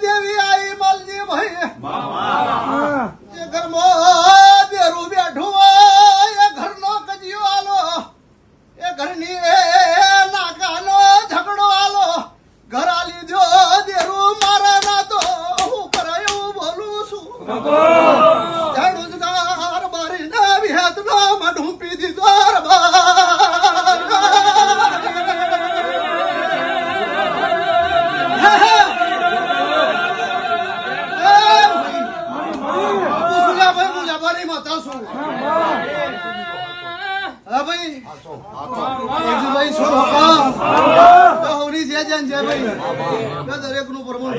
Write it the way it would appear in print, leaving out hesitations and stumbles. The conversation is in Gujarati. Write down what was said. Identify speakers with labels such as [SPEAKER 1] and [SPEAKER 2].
[SPEAKER 1] દેવી આઈ મલજી ભાઈ જે ઘરમાં દેરું બેઠું હોય એ ઘરનો કજિયો આલો એ ઘરની નાકાનો ઝઘડો આલો ઘર આલી દો દેરું મારા ના તો હું કરાયું બોલું છું રોજગાર બારી ના વિહત નો મઢું પી દીધો દરેક નું પ્રમાણ